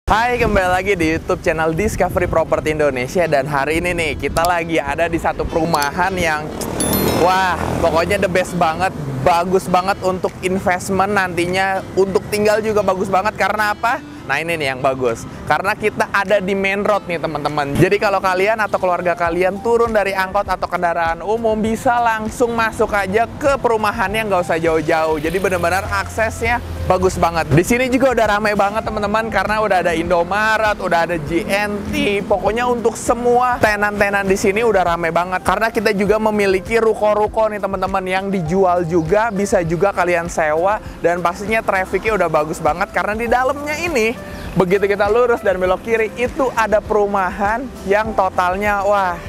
Hai, kembali lagi di YouTube channel Discovery Property Indonesia. Dan hari ini nih, kita lagi ada di satu perumahan yang wah, pokoknya the best banget. Bagus banget untuk investment nantinya. Untuk tinggal juga bagus banget. Karena apa? Nah, ini nih yang bagus. Karena kita ada di main road nih, teman-teman. Jadi kalau kalian atau keluarga kalian turun dari angkot atau kendaraan umum, bisa langsung masuk aja ke perumahannya, nggak usah jauh-jauh. Jadi benar-benar aksesnya bagus banget. Di sini juga udah ramai banget, teman-teman, karena udah ada Indomaret, udah ada GNT. Pokoknya untuk semua tenan-tenan di sini udah ramai banget. Karena kita juga memiliki ruko-ruko nih, teman-teman, yang dijual juga, bisa juga kalian sewa, dan pastinya trafficnya udah bagus banget. Karena di dalamnya ini, begitu kita lurus dan belok kiri, itu ada perumahan yang totalnya, wah,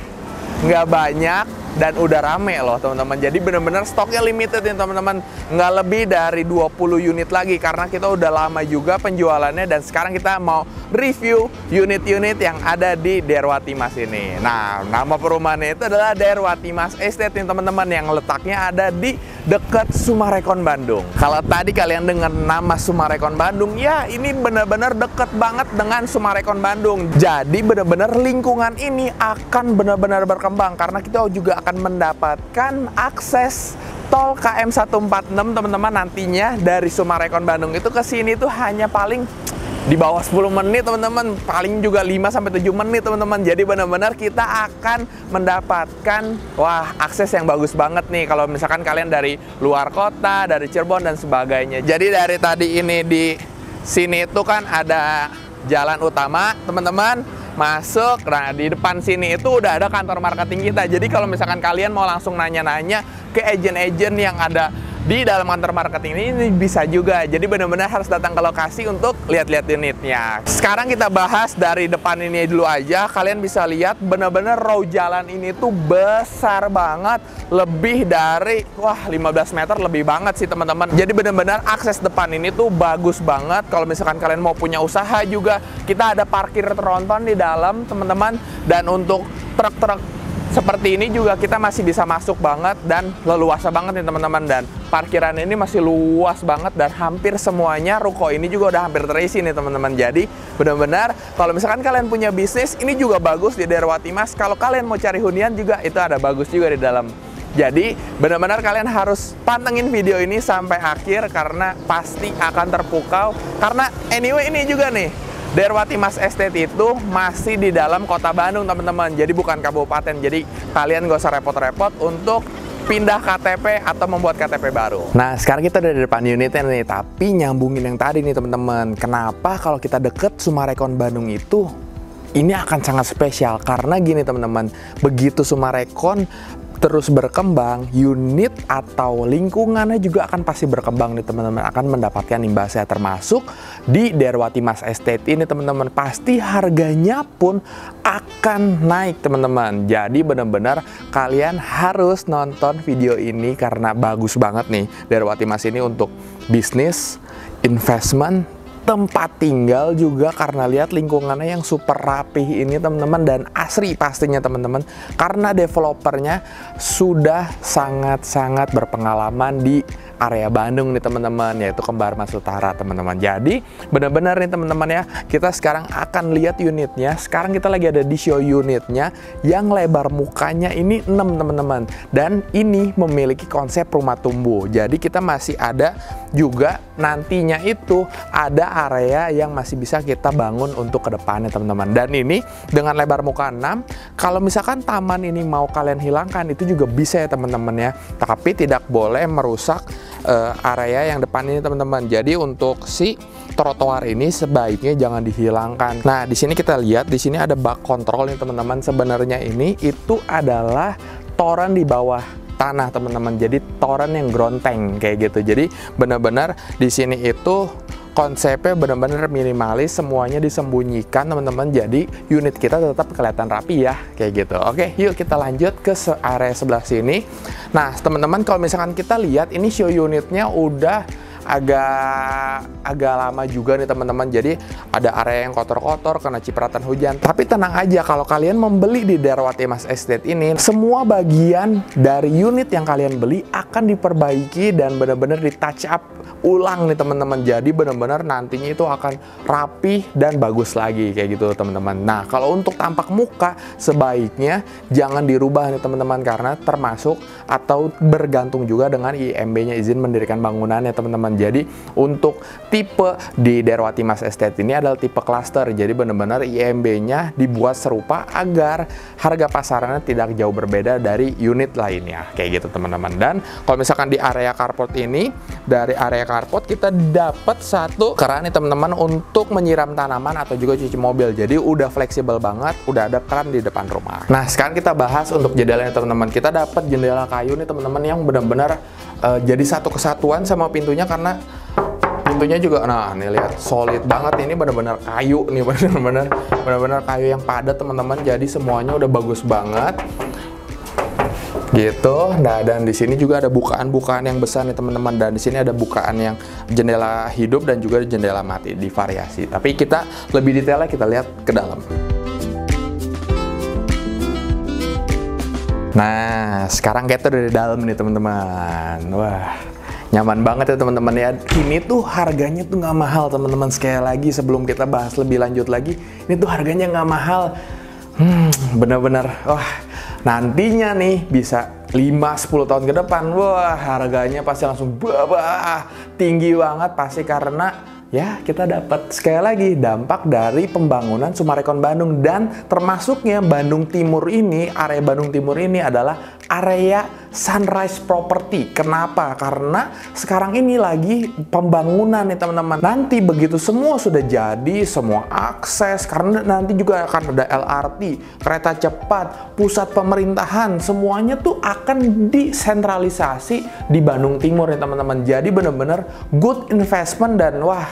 nggak banyak. Dan udah rame loh, teman-teman. Jadi bener-bener stoknya limited nih, teman-teman. Nggak lebih dari 20 unit lagi. Karena kita udah lama juga penjualannya. Dan sekarang kita mau review unit-unit yang ada di Daerwati Mas ini. Nah, nama perumahannya itu adalah Daerwati Mas Estate nih, teman-teman. Yang letaknya ada di dekat Sumarekon, Bandung. Kalau tadi kalian dengar nama Sumarekon Bandung, ya ini bener-bener deket banget dengan Sumarekon Bandung. Jadi bener-bener lingkungan ini akan benar-benar berkembang. Karena kita juga akan mendapatkan akses tol KM 146, teman-teman. Nantinya dari Sumarekon Bandung itu ke sini tuh hanya paling di bawah 10 menit, teman-teman. Paling juga 5-7 menit, teman-teman. Jadi benar-benar kita akan mendapatkan, wah, akses yang bagus banget nih kalau misalkan kalian dari luar kota, dari Cirebon dan sebagainya. Jadi dari tadi ini di sini itu kan ada jalan utama, teman-teman. Masuk, nah di depan sini itu udah ada kantor marketing kita. Jadi kalau misalkan kalian mau langsung nanya-nanya ke agen-agen yang ada di dalam kantor marketing ini bisa juga. Jadi benar-benar harus datang ke lokasi untuk lihat-lihat unitnya. Sekarang kita bahas dari depan ini dulu aja. Kalian bisa lihat benar-benar row jalan ini tuh besar banget. Lebih dari, wah, 15 meter lebih banget sih, teman-teman. Jadi benar-benar akses depan ini tuh bagus banget. Kalau misalkan kalian mau punya usaha juga, kita ada parkir tronton di dalam, teman-teman. Dan untuk truk-truk seperti ini juga kita masih bisa masuk banget dan leluasa banget nih, teman-teman. Dan parkiran ini masih luas banget dan hampir semuanya ruko ini juga udah hampir terisi nih, teman-teman. Jadi benar-benar kalau misalkan kalian punya bisnis, ini juga bagus di Daerwati Mas. Kalau kalian mau cari hunian juga itu ada bagus juga di dalam. Jadi benar-benar kalian harus pantengin video ini sampai akhir karena pasti akan terpukau. Karena anyway ini juga nih, Daerwati Mas Estate itu masih di dalam kota Bandung, teman-teman. Jadi bukan kabupaten. Jadi kalian gak usah repot-repot untuk pindah KTP atau membuat KTP baru. Nah, sekarang kita udah di depan unitnya nih. Tapi nyambungin yang tadi nih, teman-teman. Kenapa kalau kita deket Sumarekon Bandung itu, ini akan sangat spesial. Karena gini, teman-teman. Begitu Sumarekon terus berkembang, unit atau lingkungannya juga akan pasti berkembang nih, teman-teman. Akan mendapatkan imbasnya, termasuk di Daerwati Mas Estate ini, teman-teman. Pasti harganya pun akan naik, teman-teman. Jadi benar-benar kalian harus nonton video ini karena bagus banget nih Daerwati Mas ini untuk bisnis, investment, tempat tinggal juga. Karena lihat lingkungannya yang super rapih ini, teman-teman, dan asri pastinya, teman-teman, karena developernya sudah sangat-sangat berpengalaman di area Bandung nih, teman-teman, yaitu Kembar Mas Utara, teman-teman. Jadi benar-benar nih, teman-teman, ya, kita sekarang akan lihat unitnya. Sekarang kita lagi ada di show unitnya yang lebar mukanya ini 6, teman-teman, dan ini memiliki konsep rumah tumbuh. Jadi kita masih ada juga nantinya itu ada area yang masih bisa kita bangun untuk kedepannya, teman-teman. Dan ini dengan lebar muka 6, kalau misalkan taman ini mau kalian hilangkan itu juga bisa ya, teman-teman, ya. Tapi tidak boleh merusak area yang depan ini, teman-teman. Jadi untuk si trotoar ini sebaiknya jangan dihilangkan. Nah, di sini kita lihat di sini ada bak kontrol nih, teman-teman. Sebenarnya ini itu adalah toren di bawah tanah, teman-teman. Jadi toren yang ground tank kayak gitu. Jadi benar-benar di sini itu konsepnya benar-benar minimalis, semuanya disembunyikan, teman-teman. Jadi unit kita tetap kelihatan rapi ya, kayak gitu. Oke, yuk kita lanjut ke area sebelah sini. Nah, teman-teman, kalau misalkan kita lihat ini show unitnya udah agak lama juga nih teman-teman. Jadi ada area yang kotor-kotor karena cipratan hujan. Tapi tenang aja, kalau kalian membeli di Daerwati Mas Estate ini, semua bagian dari unit yang kalian beli akan diperbaiki dan benar-benar di touch up ulang nih teman-teman. Jadi benar-benar nantinya itu akan rapi dan bagus lagi kayak gitu teman-teman. Nah, kalau untuk tampak muka sebaiknya jangan dirubah nih teman-teman, karena termasuk atau bergantung juga dengan IMB-nya, izin mendirikan bangunan ya teman-teman. Jadi untuk tipe di Daerwati Mas Estate ini adalah tipe cluster. Jadi benar-benar IMB-nya dibuat serupa agar harga pasarannya tidak jauh berbeda dari unit lainnya kayak gitu teman-teman. Dan kalau misalkan di area carport ini, dari area carport kita dapat satu keran nih teman-teman untuk menyiram tanaman atau juga cuci mobil. Jadi udah fleksibel banget, udah ada keran di depan rumah. Nah, sekarang kita bahas untuk jendelanya teman-teman. Kita dapat jendela kayu nih teman-teman yang benar-benar jadi satu kesatuan sama pintunya, karena pintunya juga, nah nih lihat solid banget, ini benar-benar kayu nih, benar-benar kayu yang padat teman-teman. Jadi semuanya udah bagus banget gitu. Nah, dan di sini juga ada bukaan-bukaan yang besar nih teman-teman, dan di sini ada bukaan yang jendela hidup dan juga jendela mati di variasi. Tapi kita lebih detailnya kita lihat ke dalam. Nah, sekarang kita udah di dalam nih teman-teman. Wah, nyaman banget ya teman-teman ya. Ini tuh harganya tuh nggak mahal teman-teman. Sekali lagi sebelum kita bahas lebih lanjut lagi, ini tuh harganya nggak mahal. Bener-bener, wah, nantinya nih bisa 5-10 tahun ke depan, wah harganya pasti langsung tinggi banget pasti, karena ya kita dapat sekali lagi dampak dari pembangunan Summarecon Bandung. Dan termasuknya Bandung Timur ini, area Bandung Timur ini adalah area Sunrise Property. Kenapa? Karena sekarang ini lagi pembangunan nih teman-teman. Nanti begitu semua sudah jadi, semua akses, karena nanti juga akan ada LRT, kereta cepat, pusat pemerintahan, semuanya tuh akan disentralisasi di Bandung Timur nih teman-teman. Jadi benar-benar good investment dan wah,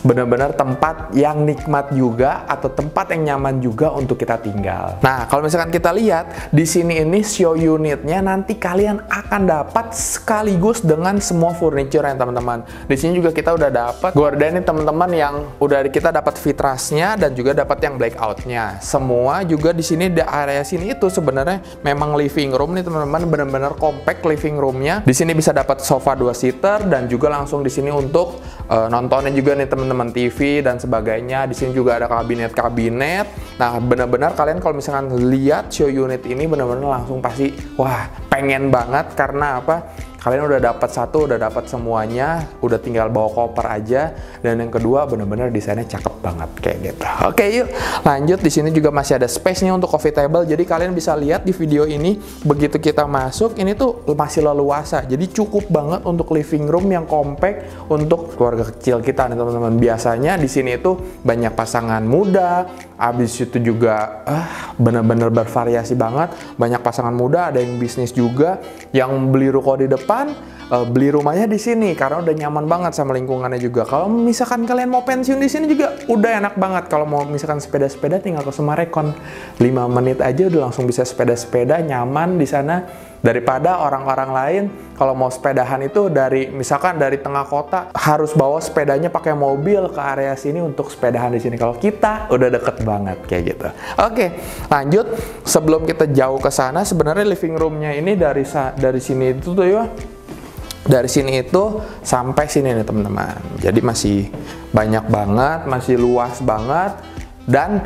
benar-benar tempat yang nikmat juga, atau tempat yang nyaman juga untuk kita tinggal. Nah, kalau misalkan kita lihat di sini ini show unitnya, nanti kalian akan dapat sekaligus dengan semua furniture ya teman-teman. Di sini juga kita udah dapat gorden nih teman-teman, yang udah kita dapat fitrasnya dan juga dapat yang blackoutnya. Semua juga di sini di area sini itu sebenarnya memang living room nih teman-teman, benar-benar compact living roomnya. Di sini bisa dapat sofa 2 seater dan juga langsung di sini untuk nontonnya juga nih teman-teman, TV dan sebagainya. Di sini juga ada kabinet-kabinet. Nah, benar-benar kalian kalau misalkan lihat show unit ini benar-benar langsung pasti wah, pengen banget. Karena apa? Kalian udah dapat satu, udah dapat semuanya, udah tinggal bawa koper aja. Dan yang kedua, bener-bener desainnya cakep banget kayak gitu. Oke, yuk lanjut. Di sini juga masih ada space-nya untuk coffee table. Jadi kalian bisa lihat di video ini, begitu kita masuk, ini tuh masih leluasa. Jadi cukup banget untuk living room yang compact untuk keluarga kecil kita nih teman-teman. Biasanya di sini itu banyak pasangan muda, habis itu juga bener-bener bervariasi banget. Banyak pasangan muda, ada yang bisnis juga, yang beli ruko di depan, beli rumahnya di sini karena udah nyaman banget sama lingkungannya juga. Kalau misalkan kalian mau pensiun di sini juga udah enak banget. Kalau mau misalkan sepeda-sepeda tinggal ke Summarecon, 5 menit aja udah langsung bisa sepeda-sepeda nyaman di sana. Daripada orang-orang lain kalau mau sepedahan itu dari misalkan dari tengah kota harus bawa sepedanya pakai mobil ke area sini untuk sepedahan di sini. Kalau kita udah deket banget kayak gitu. Oke, lanjut. Sebelum kita jauh ke sana, sebenarnya living roomnya ini dari sini itu tuh ya. Dari sini itu sampai sini nih teman-teman. Jadi masih banyak banget, masih luas banget, dan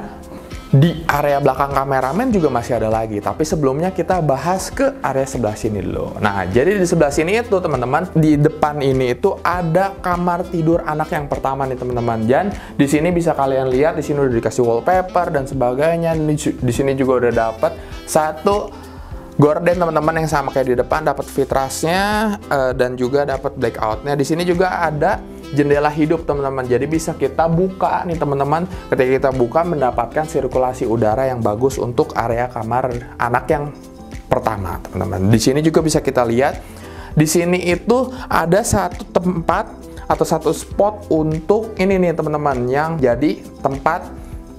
di area belakang kameramen juga masih ada lagi. Tapi sebelumnya kita bahas ke area sebelah sini dulu. Nah, jadi di sebelah sini itu teman-teman, di depan ini itu ada kamar tidur anak yang pertama nih teman-teman. Dan di sini bisa kalian lihat, di sini udah dikasih wallpaper dan sebagainya. Di sini juga udah dapat satu gorden teman-teman yang sama kayak di depan, dapat fitrasnya dan juga dapat blackoutnya. Di sini juga ada jendela hidup teman-teman, jadi bisa kita buka nih teman-teman. Ketika kita buka mendapatkan sirkulasi udara yang bagus untuk area kamar anak yang pertama teman-teman. Di sini juga bisa kita lihat, di sini itu ada satu tempat atau satu spot untuk ini nih teman-teman, yang jadi tempat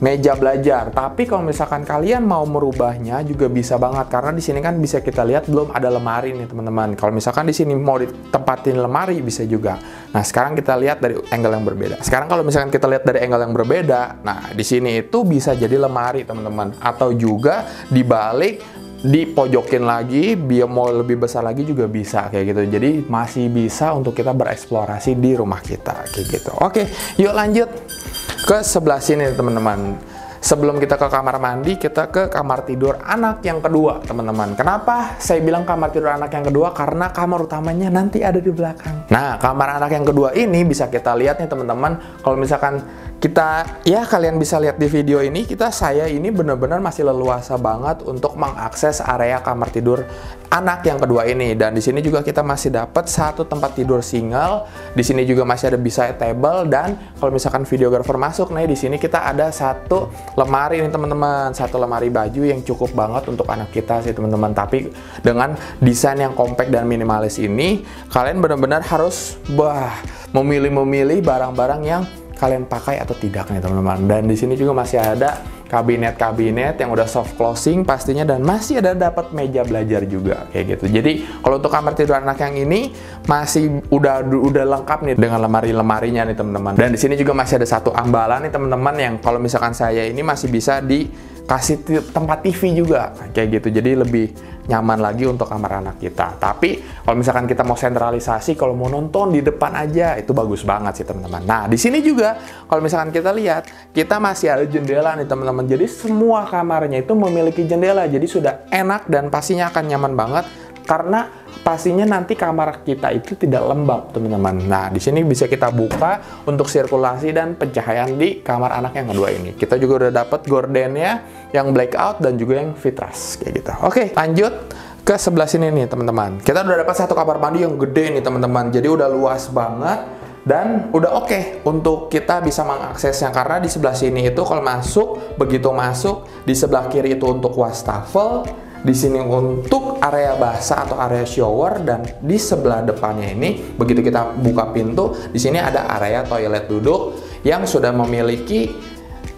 meja belajar. Tapi kalau misalkan kalian mau merubahnya juga bisa banget, karena di sini kan bisa kita lihat belum ada lemari nih teman-teman. Kalau misalkan di sini mau ditempatin lemari bisa juga. Nah, sekarang kita lihat dari angle yang berbeda. Sekarang kalau misalkan kita lihat dari angle yang berbeda, nah di sini itu bisa jadi lemari teman-teman, atau juga dibalik dipojokin lagi biar mau lebih besar lagi juga bisa kayak gitu. Jadi masih bisa untuk kita bereksplorasi di rumah kita kayak gitu. Oke, yuk lanjut ke sebelah sini teman-teman. Sebelum kita ke kamar mandi, kita ke kamar tidur anak yang kedua teman-teman. Kenapa saya bilang kamar tidur anak yang kedua? Karena kamar utamanya nanti ada di belakang. Nah, kamar anak yang kedua ini bisa kita lihat nih teman-teman. Kalau misalkan kita, ya kalian bisa lihat di video ini, saya ini benar-benar masih leluasa banget untuk mengakses area kamar tidur anak yang kedua ini. Dan di sini juga kita masih dapat satu tempat tidur single. Di sini juga masih ada beside table, dan kalau misalkan videographer masuk, nih di sini kita ada satu lemari ini teman-teman, satu lemari baju yang cukup banget untuk anak kita sih teman-teman. Tapi dengan desain yang compact dan minimalis ini, kalian benar-benar harus memilih barang-barang yang kalian pakai atau tidak nih teman-teman. Dan di sini juga masih ada kabinet-kabinet yang udah soft closing pastinya, dan masih ada dapat meja belajar juga kayak gitu. Jadi kalau untuk kamar tidur anak yang ini masih udah lengkap nih dengan lemari-lemarinya nih teman-teman. Dan di sini juga masih ada satu ambalan nih teman-teman, yang kalau misalkan saya ini masih bisa dikasih tempat TV juga kayak gitu. Jadi lebih nyaman lagi untuk kamar anak kita. Tapi kalau misalkan kita mau sentralisasi, kalau mau nonton di depan aja, itu bagus banget sih teman-teman. Nah, di sini juga kalau misalkan kita lihat, kita masih ada jendela nih teman-teman. Jadi semua kamarnya itu memiliki jendela. Jadi sudah enak dan pastinya akan nyaman banget, karena pastinya nanti kamar kita itu tidak lembab teman-teman. Nah, di sini bisa kita buka untuk sirkulasi dan pencahayaan di kamar anak yang kedua ini. Kita juga udah dapat gordennya yang blackout dan juga yang fitras kayak gitu. Oke, lanjut ke sebelah sini nih teman-teman. Kita udah dapat satu kamar mandi yang gede nih teman-teman. Jadi udah luas banget dan udah oke untuk kita bisa mengaksesnya, karena di sebelah sini itu kalau masuk, begitu masuk di sebelah kiri itu untuk wastafel, di sini untuk area basah atau area shower, dan di sebelah depannya ini begitu kita buka pintu, di sini ada area toilet duduk yang sudah memiliki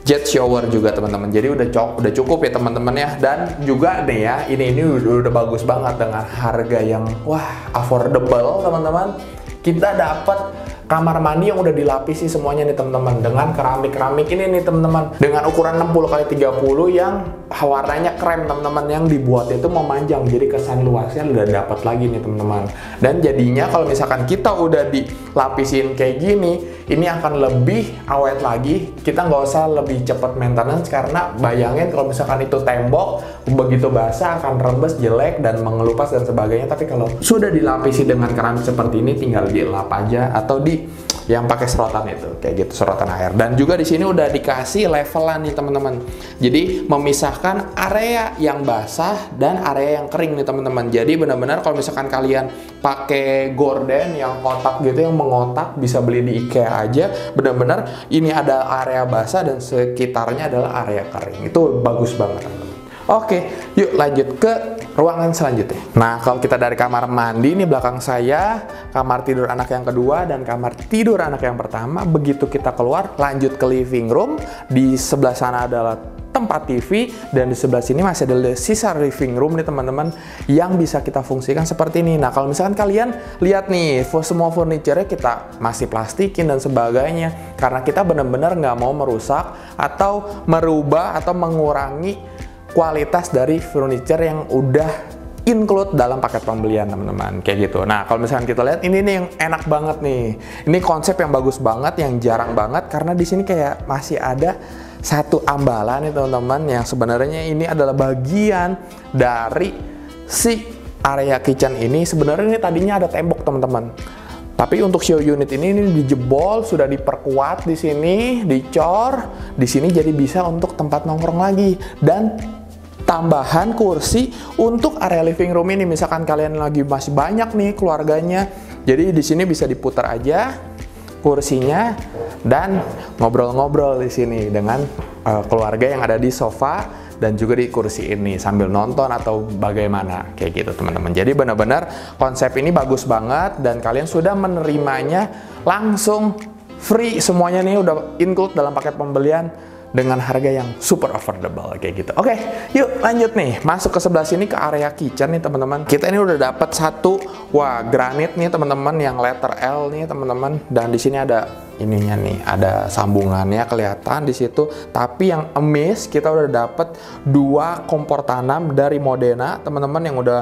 jet shower juga teman-teman. Jadi udah cukup ya teman-teman ya. Dan juga nih ya, ini udah bagus banget dengan harga yang affordable teman-teman. Kita dapat kamar mandi yang udah dilapisi semuanya nih teman-teman, dengan keramik ini nih teman-teman, dengan ukuran 60x30 yang warnanya krem teman-teman, yang dibuat itu memanjang, jadi kesan luasnya udah dapat lagi nih teman-teman. Dan jadinya kalau misalkan kita udah dilapisin kayak gini, ini akan lebih awet lagi. Kita nggak usah lebih cepat maintenance, karena bayangin kalau misalkan itu tembok begitu basah akan rembes, jelek dan mengelupas dan sebagainya. Tapi kalau sudah dilapisi dengan keramik seperti ini, tinggal dilap aja atau yang pakai serotan itu kayak gitu, serotan air. Dan juga di sini udah dikasih levelan nih teman-teman. Jadi memisahkan area yang basah dan area yang kering nih teman-teman. Jadi benar-benar kalau misalkan kalian pakai gorden yang kotak gitu, yang mengotak, bisa beli di IKEA aja. Benar-benar ini ada area basah dan sekitarnya adalah area kering. Itu bagus banget teman-teman. Oke, yuk lanjut ke ruangan selanjutnya. Nah, kalau kita dari kamar mandi nih belakang saya, kamar tidur anak yang kedua dan kamar tidur anak yang pertama. Begitu kita keluar, lanjut ke living room. Di sebelah sana adalah tempat TV, dan di sebelah sini masih ada sisa living room nih teman-teman, yang bisa kita fungsikan seperti ini. Nah, kalau misalkan kalian lihat nih, semua furniture-nya kita masih plastikin dan sebagainya, karena kita benar-benar nggak mau merusak atau merubah atau mengurangi kualitas dari furniture yang udah include dalam paket pembelian teman-teman kayak gitu. Nah, kalau misalkan kita lihat ini nih yang enak banget nih. Ini konsep yang bagus banget, yang jarang banget, karena di sini kayak masih ada satu ambalan nih teman-teman, yang sebenarnya ini adalah bagian dari si area kitchen ini. Sebenarnya ini tadinya ada tembok teman-teman. Tapi untuk show unit ini dijebol, sudah diperkuat di sini, dicor di sini, jadi bisa untuk tempat nongkrong lagi. Dan tambahan kursi untuk area living room ini, misalkan kalian lagi masih banyak nih keluarganya, jadi di sini bisa diputar aja kursinya dan ngobrol-ngobrol di sini dengan keluarga yang ada di sofa dan juga di kursi ini sambil nonton atau bagaimana kayak gitu teman-teman. Jadi benar-benar konsep ini bagus banget, dan kalian sudah menerimanya langsung free semuanya nih, udah include dalam paket pembelian. dengan harga yang super affordable kayak gitu. Oke, yuk lanjut nih. Masuk ke sebelah sini ke area kitchen nih teman-teman. Kita ini udah dapat satu granit nih teman-teman yang letter L nih teman-teman. Dan di sini ada ininya nih, ada sambungannya kelihatan di situ. Tapi yang amaze, kita udah dapat 2 kompor tanam dari Modena teman-teman yang udah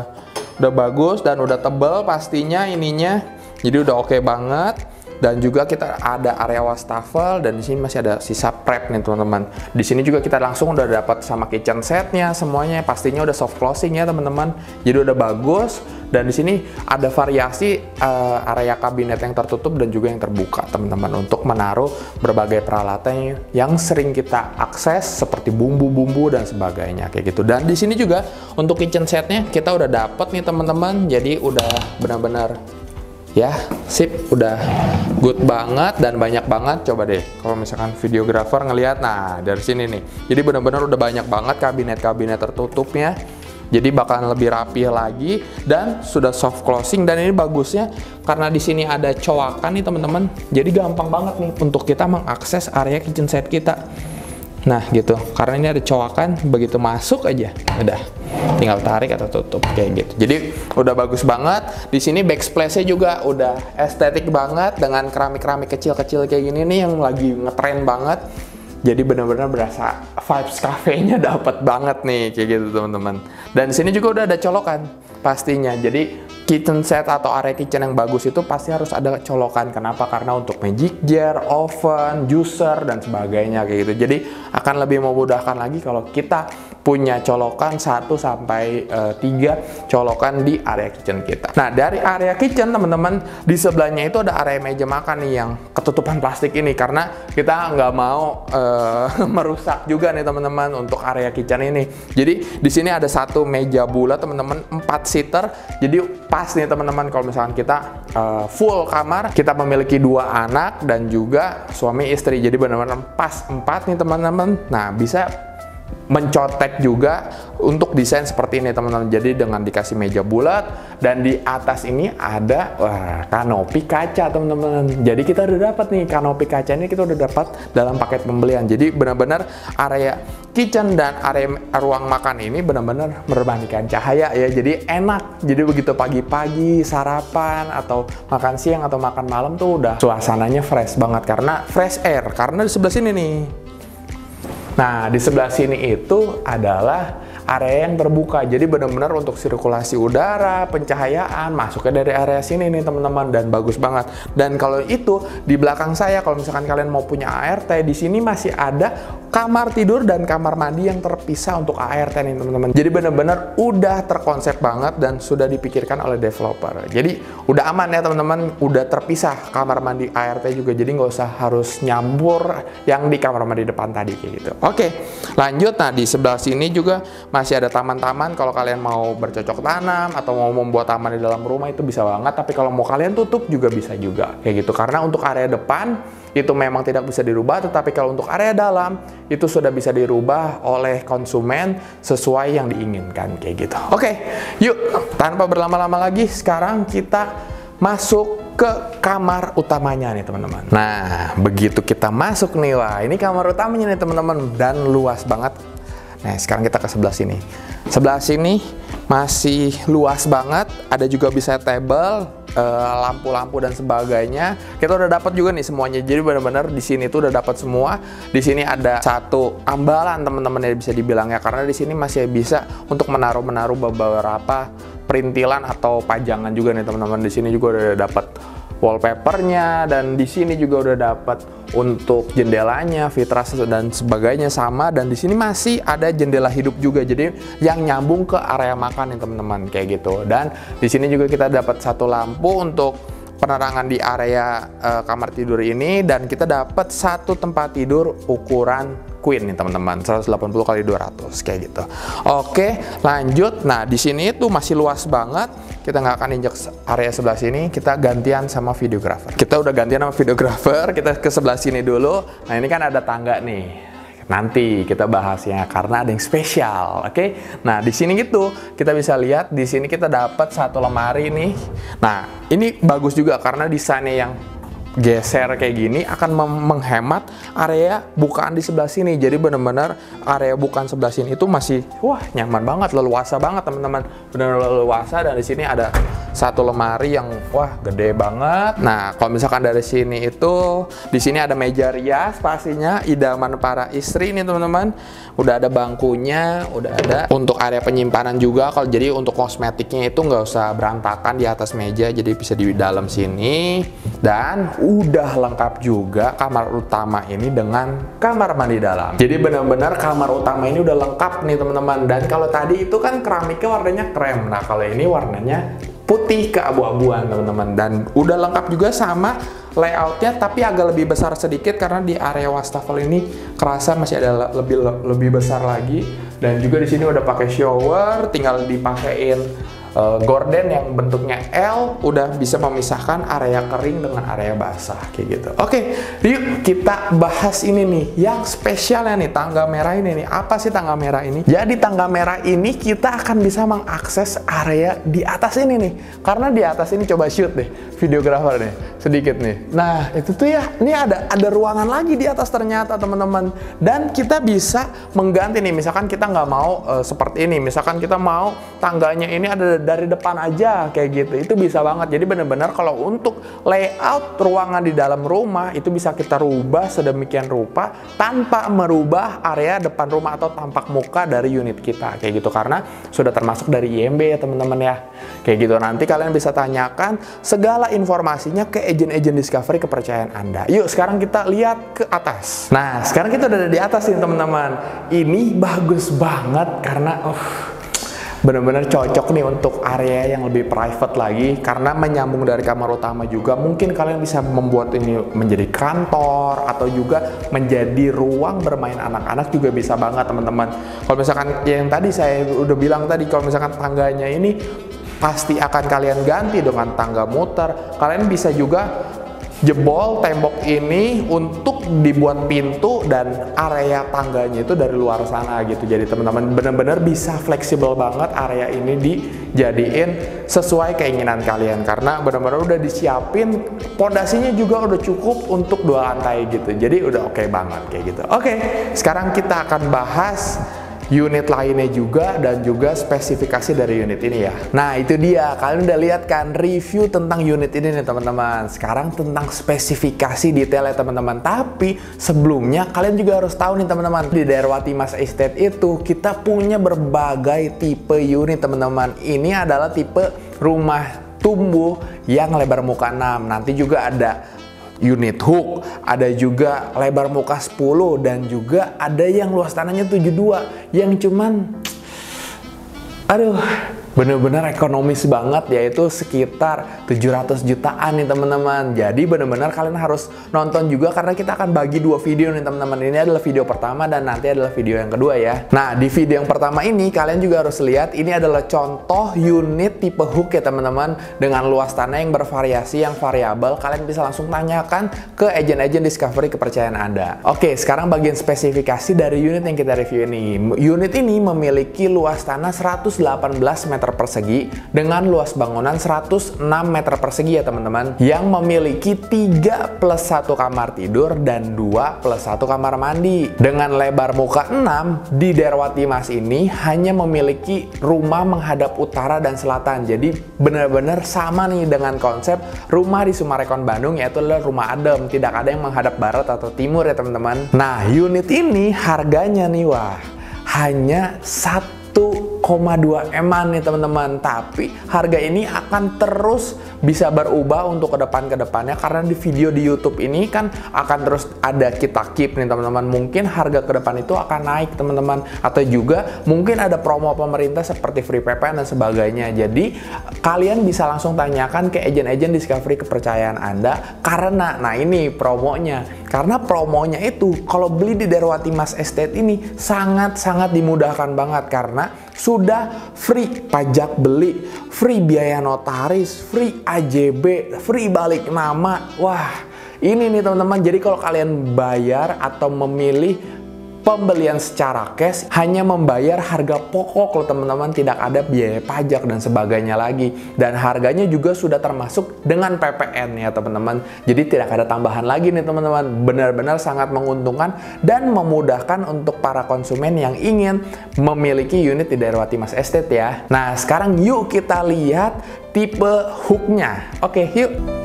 bagus dan udah tebel pastinya ininya. Jadi udah oke banget. Dan juga kita ada area wastafel dan di sini masih ada sisa prep nih teman-teman. Di sini juga kita langsung udah dapat sama kitchen setnya semuanya, pastinya udah soft closing ya teman-teman. Jadi udah bagus. Dan di sini ada variasi area kabinet yang tertutup dan juga yang terbuka teman-teman untuk menaruh berbagai peralatan yang sering kita akses seperti bumbu-bumbu dan sebagainya kayak gitu. Dan di sini juga untuk kitchen setnya kita udah dapat nih teman-teman. Jadi udah benar-benar ya, sip, udah good banget dan banyak banget. Coba deh kalau misalkan videographer ngelihat, nah dari sini nih, jadi benar-benar udah banyak banget kabinet-kabinet tertutupnya. Jadi bakalan lebih rapi lagi dan sudah soft closing. Dan ini bagusnya karena di sini ada coakan nih teman-teman, jadi gampang banget nih untuk kita mengakses area kitchen set kita. Nah gitu, karena ini ada coakan, begitu masuk aja udah tinggal tarik atau tutup kayak gitu. Jadi udah bagus banget. Di sini backsplash-nya juga udah estetik banget dengan keramik-keramik kecil-kecil kayak gini nih yang lagi ngetren banget. Jadi benar-benar berasa vibes cafe-nya dapat banget nih kayak gitu teman-teman. Dan di sini juga udah ada colokan pastinya. Jadi kitchen set atau area kitchen yang bagus itu pasti harus ada colokan. Kenapa? Karena untuk magic jar, oven, juicer dan sebagainya kayak gitu. Jadi akan lebih memudahkan lagi kalau kita punya colokan 1 sampai 3 colokan di area kitchen kita. Nah, dari area kitchen teman-teman, di sebelahnya itu ada area meja makan nih yang ketutupan plastik ini karena kita nggak mau merusak juga nih teman-teman untuk area kitchen ini. Jadi di sini ada satu meja bulat teman-teman, 4 seater. Jadi pas nih teman-teman kalau misalkan kita full kamar, kita memiliki 2 anak dan juga suami istri. Jadi benar-benar pas 4 nih teman-teman. Nah, bisa mencotek juga untuk desain seperti ini teman-teman. Jadi dengan dikasih meja bulat dan di atas ini ada kanopi kaca teman-teman. Jadi kita udah dapat nih kanopi kaca ini, kita udah dapat dalam paket pembelian. Jadi benar-benar area kitchen dan area ruang makan ini benar-benar menerbangkan cahaya ya. Jadi enak. Jadi begitu pagi-pagi sarapan atau makan siang atau makan malam tuh udah suasananya fresh banget karena fresh air. Karena di sebelah sini nih. Nah, di sebelah sini itu adalah area yang terbuka. Jadi benar-benar untuk sirkulasi udara, pencahayaan masuknya dari area sini nih teman-teman, dan bagus banget. Dan kalau itu di belakang saya, kalau misalkan kalian mau punya ART, di sini masih ada kamar tidur dan kamar mandi yang terpisah untuk ART nih teman-teman. Jadi benar-benar udah terkonsep banget dan sudah dipikirkan oleh developer. Jadi udah aman ya teman-teman, udah terpisah kamar mandi ART juga. Jadi nggak usah harus nyambur yang di kamar mandi depan tadi kayak gitu. Oke, lanjut. Nah, di sebelah sini juga masih ada taman-taman. Kalau kalian mau bercocok tanam atau mau membuat taman di dalam rumah itu bisa banget. Tapi kalau mau kalian tutup juga bisa juga kayak gitu. Karena untuk area depan itu memang tidak bisa dirubah, tetapi kalau untuk area dalam itu sudah bisa dirubah oleh konsumen sesuai yang diinginkan kayak gitu. Oke, yuk tanpa berlama-lama lagi sekarang kita masuk ke kamar utamanya nih teman-teman. Nah, begitu kita masuk nih, wah ini kamar utamanya nih teman-teman dan luas banget. Nah, sekarang kita ke sebelah sini. Sebelah sini masih luas banget, ada juga bisa table, lampu-lampu dan sebagainya. Kita udah dapat juga nih semuanya. Jadi benar-benar di sini tuh udah dapat semua. Di sini ada satu ambalan teman-teman ya bisa dibilang ya, karena di sini masih bisa untuk menaruh beberapa perintilan atau pajangan juga nih teman-teman. Di sini juga udah dapat wallpapernya dan di sini juga udah dapat untuk jendelanya, vitras dan sebagainya sama. Dan di sini masih ada jendela hidup juga, jadi yang nyambung ke area makan nih teman-teman kayak gitu. Dan di sini juga kita dapat satu lampu untuk penerangan di area kamar tidur ini, dan kita dapat satu tempat tidur ukuran queen nih teman-teman, 180x200 kayak gitu. Oke, lanjut. Nah, di sini tuh masih luas banget. Kita nggak akan injak area sebelah sini. Kita gantian sama videographer. Kita udah gantian sama videographer. Kita ke sebelah sini dulu. Nah, ini kan ada tangga nih. Nanti kita bahasnya karena ada yang spesial, oke? Nah, di sini gitu kita bisa lihat di sini kita dapat satu lemari nih. Nah, ini bagus juga karena desainnya yang geser kayak gini akan menghemat area bukaan di sebelah sini. Jadi benar-benar area bukaan sebelah sini itu masih nyaman banget, leluasa banget teman-teman. Benar leluasa, dan di sini ada satu lemari yang gede banget. Nah, kalau misalkan dari sini itu di sini ada meja rias, pastinya idaman para istri nih teman-teman. Udah ada bangkunya, udah ada untuk area penyimpanan juga. Kalau jadi untuk kosmetiknya itu nggak usah berantakan di atas meja, jadi bisa di dalam sini. Dan udah lengkap juga kamar utama ini dengan kamar mandi dalam. Jadi benar-benar kamar utama ini udah lengkap nih teman-teman. Dan kalau tadi itu kan keramiknya warnanya krem, nah kalau ini warnanya putih keabu-abuan teman-teman. Dan udah lengkap juga sama layoutnya, tapi agak lebih besar sedikit karena di area wastafel ini kerasa masih ada lebih besar lagi. Dan juga di sini udah pakai shower, tinggal dipakein gorden yang bentuknya L, udah bisa memisahkan area kering dengan area basah kayak gitu. Oke, yuk kita bahas ini nih yang spesialnya nih, tangga merah ini nih. Apa sih tangga merah ini? Jadi tangga merah ini kita akan bisa mengakses area di atas ini nih. Karena di atas ini, coba shoot deh videografer nih sedikit nih. Nah, itu tuh ya, ini ada ruangan lagi di atas ternyata teman-teman. Dan kita bisa mengganti nih, misalkan kita nggak mau seperti ini, misalkan kita mau tangganya ini ada dari depan aja kayak gitu, itu bisa banget. Jadi benar-benar kalau untuk layout ruangan di dalam rumah itu bisa kita rubah sedemikian rupa tanpa merubah area depan rumah atau tampak muka dari unit kita kayak gitu, karena sudah termasuk dari IMB ya teman-teman ya kayak gitu. Nanti kalian bisa tanyakan segala informasinya ke agen-agen Discovery kepercayaan Anda. Yuk sekarang kita lihat ke atas. Nah, sekarang kita udah di atas nih teman-teman. Ini bagus banget karena benar-benar cocok nih untuk area yang lebih private lagi, karena menyambung dari kamar utama juga. Mungkin kalian bisa membuat ini menjadi kantor atau juga menjadi ruang bermain anak-anak juga bisa banget teman-teman. Kalau misalkan yang tadi saya udah bilang tadi, kalau misalkan tangganya ini pasti akan kalian ganti dengan tangga muter. Kalian bisa juga jebol tembok ini untuk dibuat pintu dan area tangganya itu dari luar sana gitu. Jadi teman-teman benar-benar bisa fleksibel banget area ini dijadiin sesuai keinginan kalian, karena benar-benar udah disiapin, pondasinya juga udah cukup untuk 2 lantai gitu. Jadi udah oke banget kayak gitu. Oke, sekarang kita akan bahas unit lainnya juga dan juga spesifikasi dari unit ini ya. Nah, itu dia, kalian udah lihat kan review tentang unit ini nih teman-teman. Sekarang tentang spesifikasi detailnya teman-teman. Tapi sebelumnya kalian juga harus tahu nih teman-teman, di Daerwati Mas Estate itu kita punya berbagai tipe unit teman-teman. Ini adalah tipe rumah tumbuh yang lebar muka 6. Nanti juga ada unit hook, ada juga lebar muka 10, dan juga ada yang luas tanahnya 72 yang cuman bener-bener ekonomis banget, yaitu sekitar 700 jutaan nih teman-teman. Jadi bener-bener kalian harus nonton juga, karena kita akan bagi 2 video nih teman-teman. Ini adalah video pertama dan nanti adalah video yang kedua ya. Nah, di video yang pertama ini kalian juga harus lihat, ini adalah contoh unit tipe hook ya teman-teman, dengan luas tanah yang bervariasi, yang variabel. Kalian bisa langsung tanyakan ke agen-agen Discovery kepercayaan Anda. Oke, sekarang bagian spesifikasi dari unit yang kita review ini. Unit ini memiliki luas tanah 118 meter persegi dengan luas bangunan 106 meter persegi ya teman-teman, yang memiliki 3 plus 1 kamar tidur dan 2 plus 1 kamar mandi. Dengan lebar muka 6, di Daerwati Mas ini hanya memiliki rumah menghadap utara dan selatan. Jadi benar-benar sama nih dengan konsep rumah di Sumarekon Bandung, yaitu adalah rumah adem, tidak ada yang menghadap barat atau timur ya teman-teman. Nah, unit ini harganya nih hanya 1,2 M-an nih teman-teman, tapi harga ini akan terus bisa berubah untuk ke depannya, karena di video di YouTube ini kan akan terus ada kita keep nih teman-teman. Mungkin harga ke depan itu akan naik teman-teman, atau juga mungkin ada promo pemerintah seperti free PPN dan sebagainya. Jadi kalian bisa langsung tanyakan ke agen-agen Discovery kepercayaan Anda, karena nah ini promonya. Karena promonya itu kalau beli di Daerwati Mas Estate ini sangat-sangat dimudahkan banget, karena sudah free pajak beli, free biaya notaris, free AJB, free balik nama. Wah, ini nih teman-teman. Jadi kalau kalian bayar atau memilih pembelian secara cash, hanya membayar harga pokok loh teman-teman, tidak ada biaya pajak dan sebagainya lagi. Dan harganya juga sudah termasuk dengan PPN ya teman-teman. Jadi tidak ada tambahan lagi nih teman-teman. Benar-benar sangat menguntungkan dan memudahkan untuk para konsumen yang ingin memiliki unit di daerah Wati Mas Estate ya. Nah, sekarang yuk kita lihat tipe hooknya. Oke, yuk.